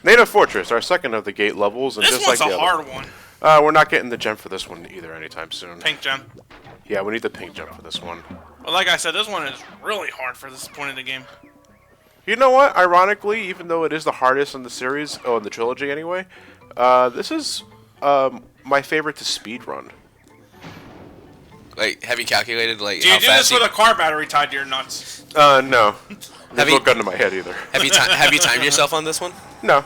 Native Fortress, our second of the gate levels, and This just one's like a the hard other. one. We're not getting the gem for this one either anytime soon. Pink gem. Yeah, we need the pink gem for this one. But like I said, this one is really hard for this point in the game. You know what? Ironically, even though it is the hardest in the series, in the trilogy anyway, this is my favorite to speed run. Like, have you calculated like Do you how do fast this with a car battery tied to your nuts? No. There's no you- gun to my head either. have you timed yourself on this one? No.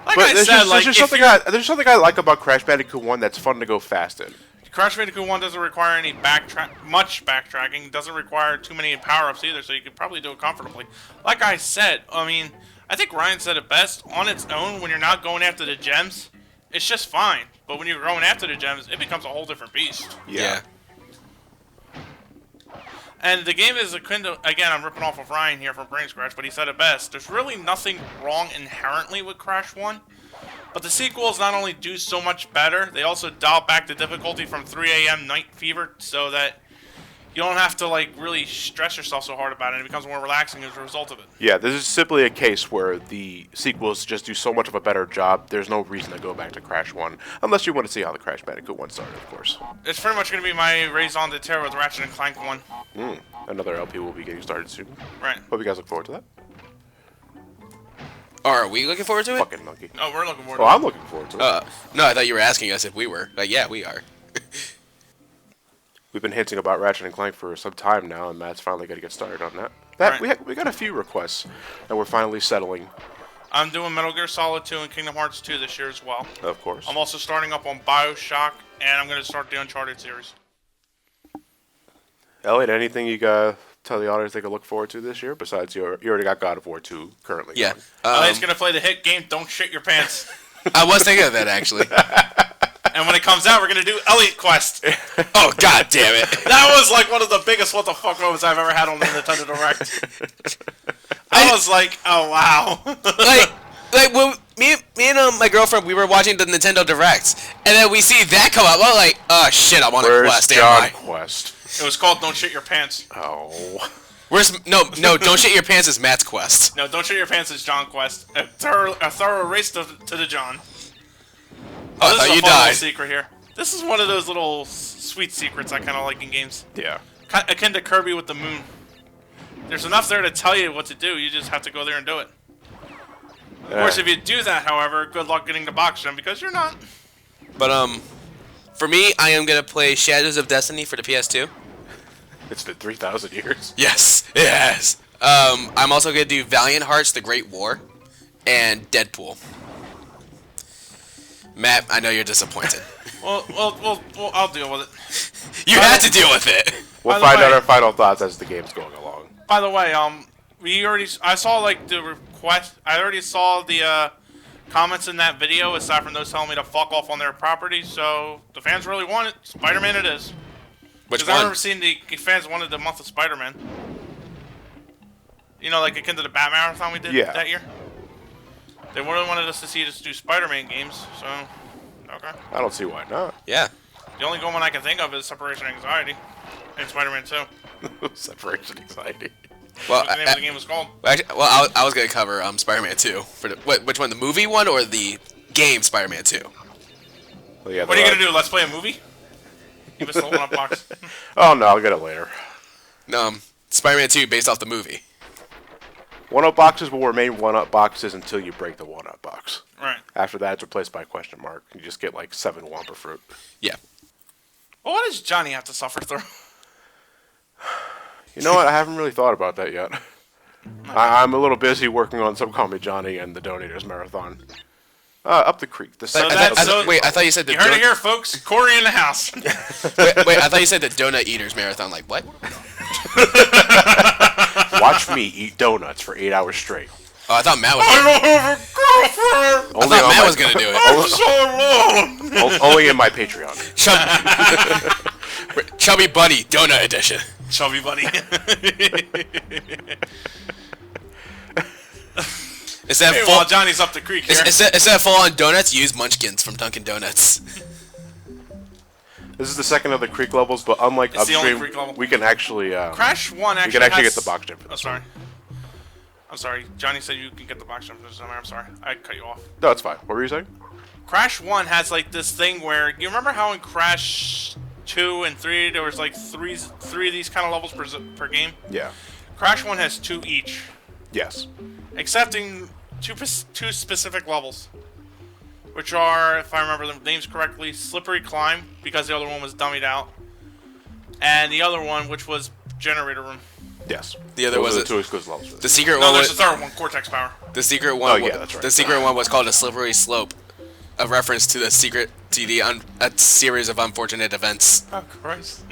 Like But I there's said, just, like there's, just there's something I like about Crash Bandicoot 1 that's fun to go fast in. Crash Bandicoot 1 doesn't require any much backtracking. Doesn't require too many power-ups either, so you could probably do it comfortably. Like I said, I mean, I think Ryan said it best. On its own, when you're not going after the gems, it's just fine. But when you're going after the gems, it becomes a whole different beast. Yeah. And the game is akin to, again, I'm ripping off of Ryan here from Brain Scratch, but he said it best. There's really nothing wrong inherently with Crash 1. But the sequels not only do so much better, they also dial back the difficulty from 3 a.m. night fever so that you don't have to like really stress yourself so hard about it. It becomes more relaxing as a result of it. Yeah, this is simply a case where the sequels just do so much of a better job, there's no reason to go back to Crash 1, unless you want to see how the Crash Bandicoot 1 started, of course. It's pretty much going to be my raison d'etre with Ratchet and Clank 1. Another LP will be getting started soon. Right. Hope you guys look forward to that. Or are we looking forward to it? Fucking monkey. Oh, we're looking forward Oh, to it. I'm looking forward to it. No, I thought you were asking us if we were. Like, yeah, we are. We've been hinting about Ratchet and Clank for some time now, and Matt's finally got to get started on that. Right. We got a few requests, and we're finally settling, I'm doing Metal Gear Solid 2 and Kingdom Hearts 2 this year as well. of course. I'm also starting up on BioShock, and I'm going to start the Uncharted series. Elliot, anything you got tell the audience they can look forward to this year? Besides, you already got God of War 2 currently. Yeah. going. He's going to play the hit game, Don't Shit Your Pants. I was thinking of that, actually. And when it comes out, we're going to do Elliot Quest. Oh, god damn it. That was like one of the biggest what the fuck moments I've ever had on the Nintendo Direct. I was like, oh wow. like when me and my girlfriend, we were watching the Nintendo Directs, and then we see that come up. We're like, oh shit, I'm on a quest. John Am I? Quest? It was called Don't Shit Your Pants. Oh. Where's no? Don't shit your pants. Is Matt's quest. No, Don't Shit Your Pants is John Quest. A thorough race to the John. Oh, I This thought is a you fun little died. secret here. This is one of those little sweet secrets I kind of like in games. Yeah. Akin to Kirby with the moon. There's enough there to tell you what to do. You just have to go there and do it. Of course, if you do that, however, good luck getting the box gem because you're not. But for me, I am gonna play Shadows of Destiny for the PS2. It's been 3,000 years. Yes, yes. I'm also gonna do Valiant Hearts: The Great War, and Deadpool. Matt, I know you're disappointed. Well, I'll deal with it. You had to deal with it. We'll By the find out way- our final thoughts as the game's going along. By the way, I saw like the request. I already saw the comments in that video. Aside from those telling me to fuck off on their property, so the fans really want it. Spider-Man, it is. Which Because I one? remember seeing the fans wanted the month of Spider-Man. You know, like akin to the Bat Marathon we did that year. They really wanted us to see us do Spider-Man games, so okay. I don't see why not. Yeah. The only good one I can think of is Separation Anxiety and Spider-Man 2. Separation anxiety. Well, What the name of the game was called. I was gonna cover Spider-Man 2 for which one, the movie one or the game Spider-Man 2? Well, yeah, What are you gonna do? Let's play a movie? Give us the one-up box. Oh no, I'll get it later. Spider-Man 2 based off the movie. One-up boxes will remain one-up boxes until you break the one-up box. Right. After that, it's replaced by a question mark. You just get like 7 Wumpa fruit. Yeah. Well, what does Johnny have to suffer through? You know what? I haven't really thought about that yet. I'm a little busy working on Some Call Me Johnny and the Donators Marathon. Up the creek. So that's wait, I thought you said the You heard it here, folks. Corey in the house. wait, I thought you said the Donut Eaters Marathon. Like what? Watch me eat donuts for 8 hours straight. Oh, I thought Matt was. I don't have a girlfriend. I thought Matt was gonna do it. I'm so alone. Only in my Patreon. Chubby Buddy Donut Edition. Chubby buddy. Instead Hey, of while Johnny's up the creek here. instead of full-on donuts, use Munchkins from Dunkin' Donuts. This is the second of the creek levels, but unlike It's the only upstream, creek level. we can actually Crash 1 actually we can actually has... get the box gem for Oh, this sorry. I'm sorry. Johnny said you can get the box jump. I'm sorry. I cut you off. No, it's fine. What were you saying? Crash 1 has like this thing where you remember how in Crash 2 and 3 there was like three of these kind of levels per game? Yeah. Crash 1 has 2 each, Yes. excepting two specific levels, which are, if I remember the names correctly, Slippery Climb, because the other one was dummied out, and the other one, which was Generator Room. Yes. The other Those was are the two exclusive levels. the secret No, one. there's Was, the third one, Cortex Power. the secret one. Oh, yeah, that's right. The secret one was called a slippery slope, a reference to the secret to a series of unfortunate events. Oh, Christ.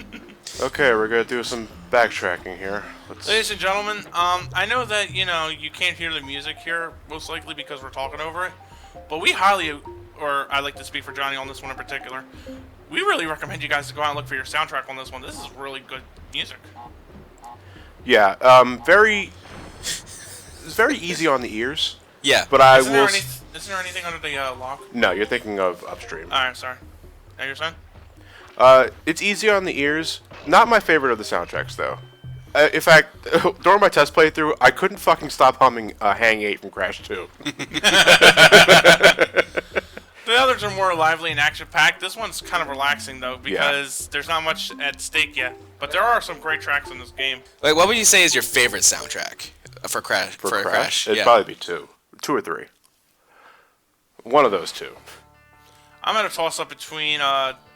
Okay, we're gonna do some backtracking here. Let's... Ladies and gentlemen, I know that, you can't hear the music here, most likely because we're talking over it, but we highly, or I like to speak for Johnny on this one in particular, we really recommend you guys to go out and look for your soundtrack on this one. This is really good music. Yeah, it's very easy on the ears, Yeah. but I Isn't will... there anything under the lock? No, you're thinking of Upstream. Alright, sorry. Now you're saying? It's easy on the ears. Not my favorite of the soundtracks, though. In fact, during my test playthrough, I couldn't fucking stop humming Hang 8 from Crash 2. The others are more lively and action-packed. This one's kind of relaxing, though, because there's not much at stake yet. But there are some great tracks in this game. Like, what would you say is your favorite soundtrack for Crash? For Crash? It'd Yeah. probably be 2. 2 or 3. One of those 2. I'm going to toss up between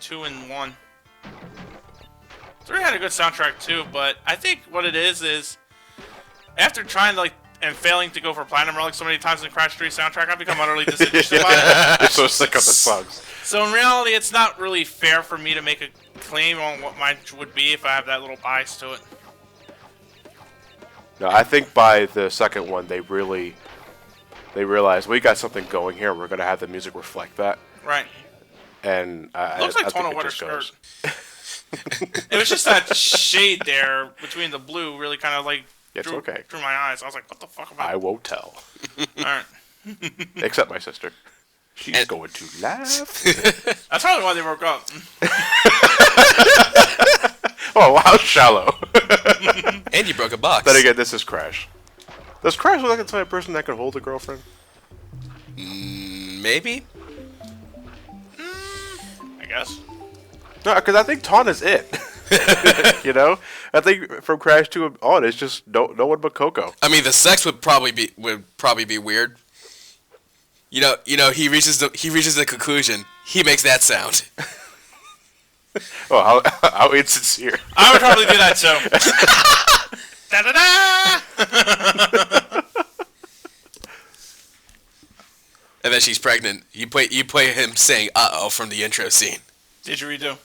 2 and 1. 3 had a good soundtrack, too, but I think what it is after trying to, and failing to go for Platinum Relic so many times in Crash 3 soundtrack, I've become utterly disinterested by it. You're so sick of the songs. So in reality, it's not really fair for me to make a claim on what mine would be if I have that little bias to it. No, I think by the second one, they realized we got something going here. We're gonna have the music reflect that. Right. And Looks like I think Tona it Wetter just goes. skirt. It was just that shade there between the blue really kind of It's drew, okay. drew my eyes. I was like, what the fuck am I? I won't tell. Alright. Except my sister. She's going to laugh. That's probably why they broke up. Oh, how shallow. And you broke a box. Then again, this is Crash. Does Crash look like the type of person that can hold a girlfriend? Maybe? I guess. No, because I think Tawna's it. You know? I think from Crash 2 on, it's just no one but Coco. I mean, the sex would probably be weird. You know, he reaches the conclusion. He makes that sound. Oh, how insincere. I would probably do that too. Da da da! And then she's pregnant. You play him saying "uh-oh" from the intro scene. Didgeridoo.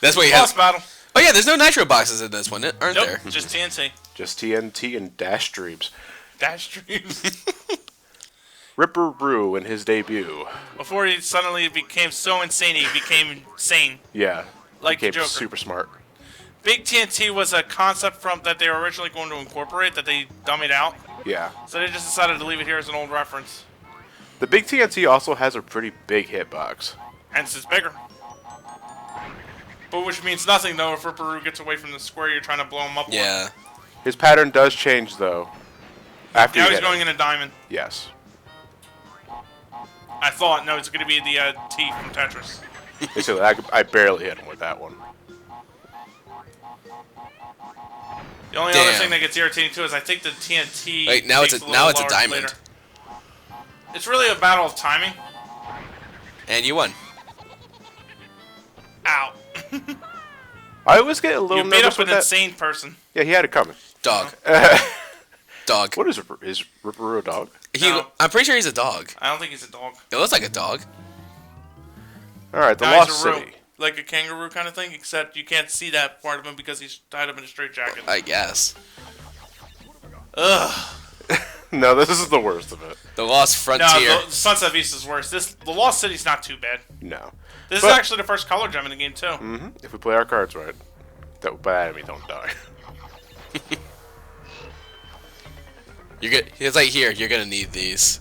That's what he Boss has. battle. Oh yeah, there's no nitro boxes in this one, aren't Nope, there? just TNT. Just TNT and Dash Dreams. Dash Dreams. Ripper Roo in his debut. Before he suddenly became so insane, he became sane. Yeah. Like the became Joker. super smart. Big TNT was a concept that they were originally going to incorporate that they dummied out. Yeah. So they just decided to leave it here as an old reference. The big TNT also has a pretty big hitbox. Hence it's bigger. But which means nothing though if Ripperoo gets away from the square you're trying to blow him up Yeah. His pattern does change though. After Now you he's hit going him. in a diamond. Yes. I thought, no, it's going to be the T from Tetris. So I barely hit him with that one. The only other Damn. thing that gets irritating too is I think the TNT. Wait, now it's takes a little lower diamond. later. It's really a battle of timing. And you won. Ow. I always get a little You made nervous up with an that. insane person. Yeah, he had it coming. Dog. Dog. What is Ripperoo a dog? No. I'm pretty sure he's a dog. I don't think he's a dog. It looks like a dog. All right, the No, he's Lost a rook. City. Like a kangaroo kind of thing, except you can't see that part of him because he's tied up in a straitjacket. I guess. Ugh. No, this is the worst of it. The Lost Frontier. No, the Sunset Vista's worse. The Lost City's not too bad. No. This But- is actually the first color gem in the game too. If we play our cards right, by that I mean don't die. It's like here. You're gonna need these.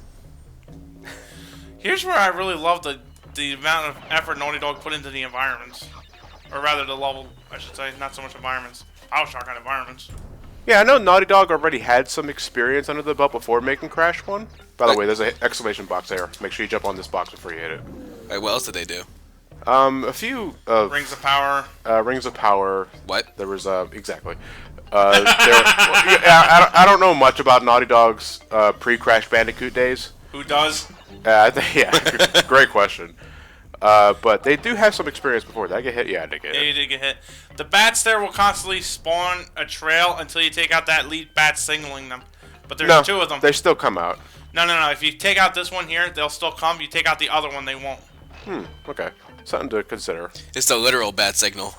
Here's where I really love the amount of effort Naughty Dog put into the environments. Or rather the level, I should say, not so much environments. Bioshock kind of environments. Yeah, I know Naughty Dog already had some experience under the belt before making Crash 1. By the way, there's an exclamation box there. Make sure you jump on this box before you hit it. Right, what else did they do? A few Rings of Power. Rings of Power. What? There was exactly. I don't know much about Naughty Dog's pre-Crash Bandicoot days. Who does? Yeah, great question. But they do have some experience before. Did I get hit? Yeah, I did get hit. Yeah, you did get hit. The bats there will constantly spawn a trail until you take out that lead bat signaling them. But there's 2 of them. They still come out. No. If you take out this one here, they'll still come. You take out the other one, they won't. Okay. Something to consider. It's the literal bat signal.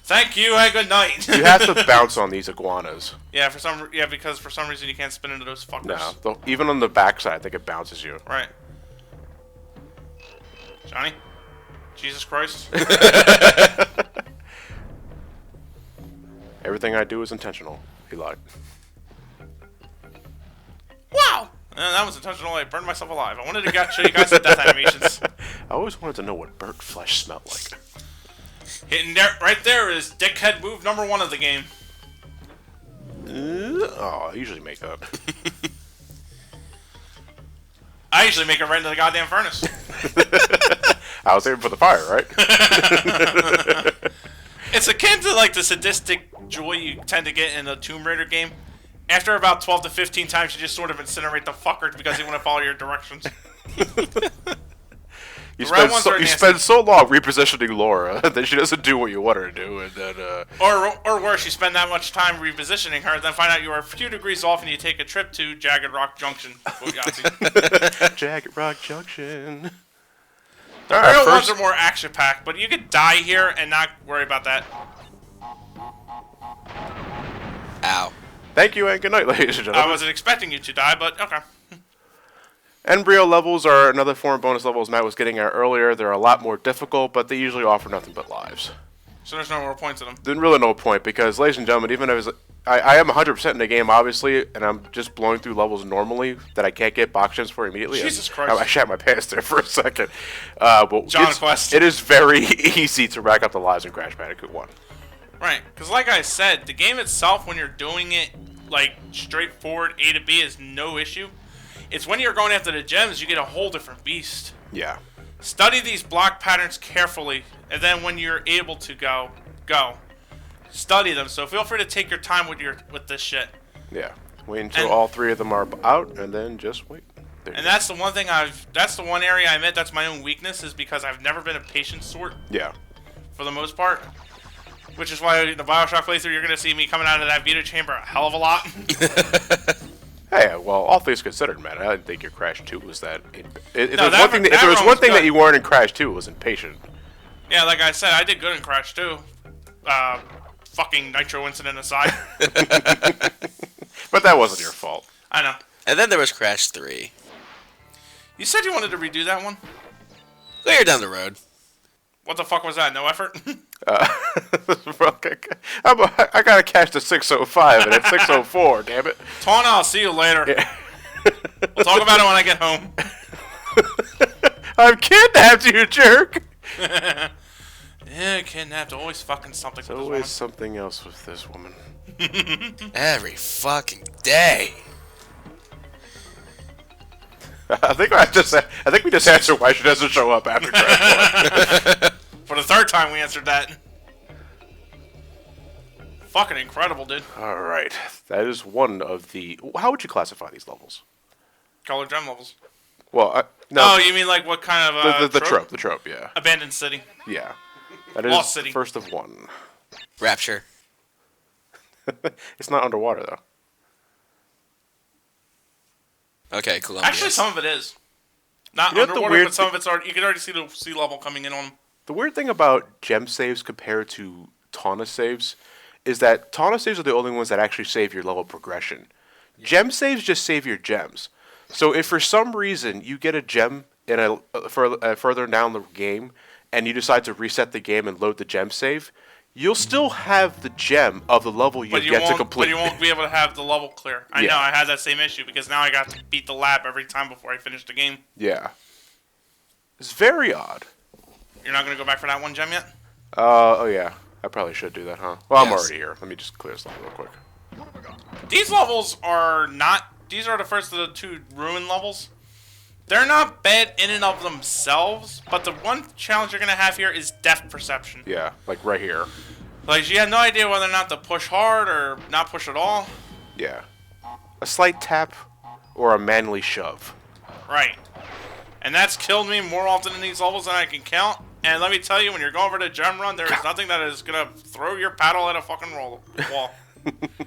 Thank you and good night. You have to bounce on these iguanas. Yeah, because for some reason you can't spin into those fuckers. No, even on the backside, I think it bounces you. Right. Johnny? Jesus Christ. Everything I do is intentional. He lied. Wow! That was intentional. I burned myself alive. I wanted to show you guys the death animations. I always wanted to know what burnt flesh smelled like. Hitting there, right there is dickhead move number 1 of the game. I usually make that. I usually make it right into the goddamn furnace. I was aiming for the fire, right? It's akin to like the sadistic joy you tend to get in a Tomb Raider game. After about 12 to 15 times, you just sort of incinerate the fucker because you want to follow your directions. You spend so long repositioning Laura that she doesn't do what you want her to do, and then or worse, you spend that much time repositioning her, then find out you are a few degrees off, and you take a trip to Jagged Rock Junction. Jagged Rock Junction. The real ones are more action-packed, but you could die here and not worry about that. Ow. Thank you and good night, ladies and gentlemen. I wasn't expecting you to die, but okay. Embryo levels are another form of bonus levels Matt was getting at earlier. They're a lot more difficult, but they usually offer nothing but lives. So there's no more points in them. There's really no point because, ladies and gentlemen, even if I am 100% in the game, obviously, and I'm just blowing through levels normally that I can't get box gems for immediately. Jesus Christ. I shat my pants there for a second. But John Quest. It is very easy to rack up the lives in Crash Bandicoot 1. Right, because like I said, the game itself, when you're doing it like straightforward A to B, is no issue. It's when you're going after the gems, you get a whole different beast. Yeah. Study these block patterns carefully, and then when you're able to go. Study them. So feel free to take your time with this shit. Yeah. Wait until all 3 of them are out, and then just wait. And that's the one thing that's the one area I admit that's my own weakness, is because I've never been a patient sort. Yeah. For the most part. Which is why in the Bioshock playthrough, you're going to see me coming out of that Vita chamber a hell of a lot. Hey, well, all things considered, man, I didn't think your Crash 2 was that. If there was one thing that you weren't in Crash 2, it was impatient. Yeah, like I said, I did good in Crash 2. Fucking Nitro incident aside. But that wasn't your fault. I know. And then there was Crash 3. You said you wanted to redo that one? Later down the road. What the fuck was that? No effort? I gotta catch the 605 and it's 604, damn it. Tawna, I'll see you later. Yeah. We'll talk about it when I get home. I've kidnapped you, jerk! Yeah, kidnapped. Always fucking something with this woman. Always something else with this woman. Every fucking day. I think we just answered why she doesn't show up after Crash 1. For the 3rd time we answered that. Fucking incredible, dude. Alright. That is one of the... How would you classify these levels? Color gem levels. Well, no. Oh, you mean like what kind of... The trope, yeah. Abandoned City. Yeah. That is Lost City. first of one. Rapture. It's not underwater, though. Okay, Columbia. Actually, some of it is. Not underwater, but some of it's already... You can already see the sea level coming in on them. The weird thing about gem saves compared to Tawna saves is that Tawna saves are the only ones that actually save your level progression. Gem saves just save your gems. So if for some reason you get a gem in further down the game and you decide to reset the game and load the gem save, you'll still have the gem of the level you get to complete. But you won't be able to have the level clear. I know, I had that same issue because now I got to beat the lab every time before I finish the game. Yeah. It's very odd. You're not going to go back for that one gem yet? Oh yeah. I probably should do that, huh? Well, I'm Yes. already here. Let me just clear this level real quick. These levels are not... These are the first of the 2 ruin levels. They're not bad in and of themselves, but the one challenge you're going to have here is depth perception. Yeah, like right here. Like, you have no idea whether or not to push hard or not push at all. Yeah. A slight tap or a manly shove. Right. And that's killed me more often in these levels than I can count. And let me tell you, when you're going for the gem run, there is nothing that is going to throw your paddle at a fucking wall.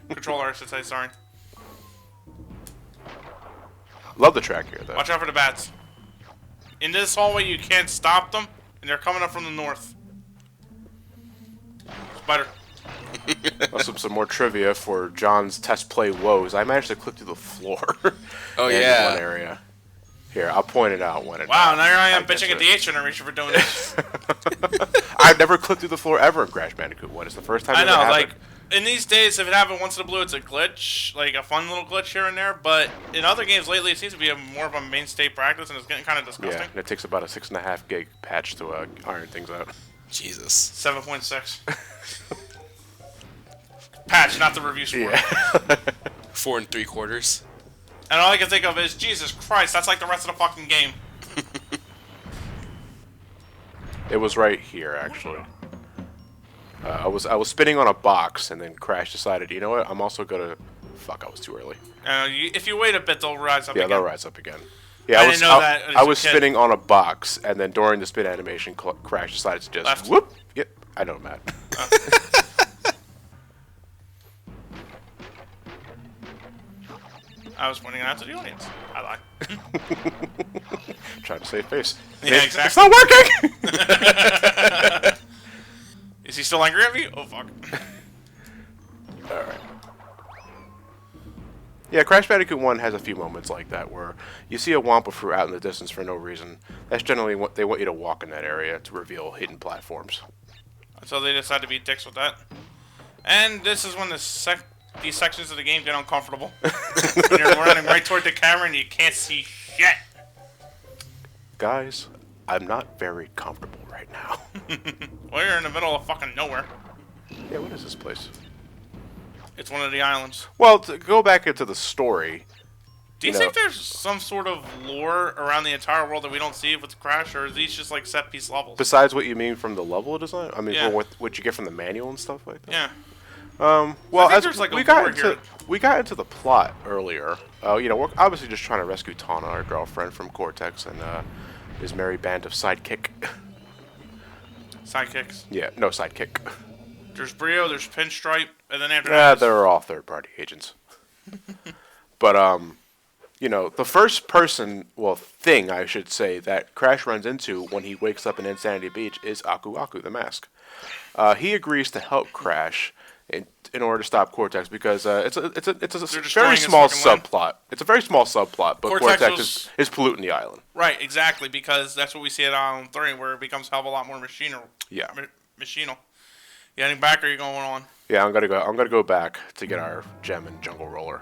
Controller, I should say, sorry. Love the track here, though. Watch out for the bats. In this hallway, you can't stop them, and they're coming up from the north. Spider. Some more trivia for John's test play woes. I managed to clip through the floor. Oh, in yeah. one area. Here, I'll point it out when it. Wow, now here I am get bitching to at the H generation for doing this. I've never clipped through the floor ever in Crash Bandicoot 1. It's the first time I it know, ever like, happened. in these days, if it happened once in a blue, it's a glitch. Like, a fun little glitch here and there. But in other games lately, it seems to be more of a mainstay practice, and it's getting kind of disgusting. Yeah, and it takes about a 6.5 gig patch to iron things out. Jesus. 7.6. Patch, not the review score. Yeah. 4 3/4. And all I can think of is, Jesus Christ, that's like the rest of the fucking game. It was right here, actually. I was spinning on a box, and then Crash decided, you know what? I'm also gonna. Fuck! I was too early. If you wait a bit, they'll rise up Yeah, again. they'll rise up again. Yeah, I didn't know that as I a was kid. spinning on a box, and then during the spin animation, Crash decided to just Left. whoop. Yep, I know, Matt. I was pointing it out to the audience. I lied. Trying to save face. Yeah, It's exactly. not working. Is he still angry at me? Oh, fuck. All right. Yeah, Crash Bandicoot 1 has a few moments like that where you see a Wumpa fruit out in the distance for no reason. That's generally what they want you to walk in that area to reveal hidden platforms. So they decide to be dicks with that. And this is when these sections of the game get uncomfortable. When you're running right toward the camera and you can't see shit. Guys, I'm not very comfortable right now. Well, you're in the middle of fucking nowhere. Yeah, what is this place? It's one of the islands. Well, to go back into the story. Do you You think know. there's some sort of lore around the entire world that we don't see with Crash, or are these just like set piece levels? Besides what you mean from the level design, I mean, Yeah. from what you get from the manual and stuff like that. Yeah. Well, I think as there's, like, a we got lore into here. we got into the plot earlier. We're obviously just trying to rescue Tana, our girlfriend, from Cortex and his merry band of sidekick. Sidekicks. Yeah, no sidekick. There's Brio, there's Pinstripe, and then after that, They're all third-party agents. But the first thing I should say that Crash runs into when he wakes up in Insanity Beach is Aku Aku, the mask. He agrees to help Crash in order to stop Cortex because it's a destroying very his small fucking land. subplot. It's a very small subplot, but Cortex Cortex was- is polluting the island. right, exactly, because that's what we see at Island 3, where it becomes a hell of a lot more machinal. Yeah. Machinal. You heading back, or are you going on? Yeah, I'm gonna go back to get our gem and jungle roller.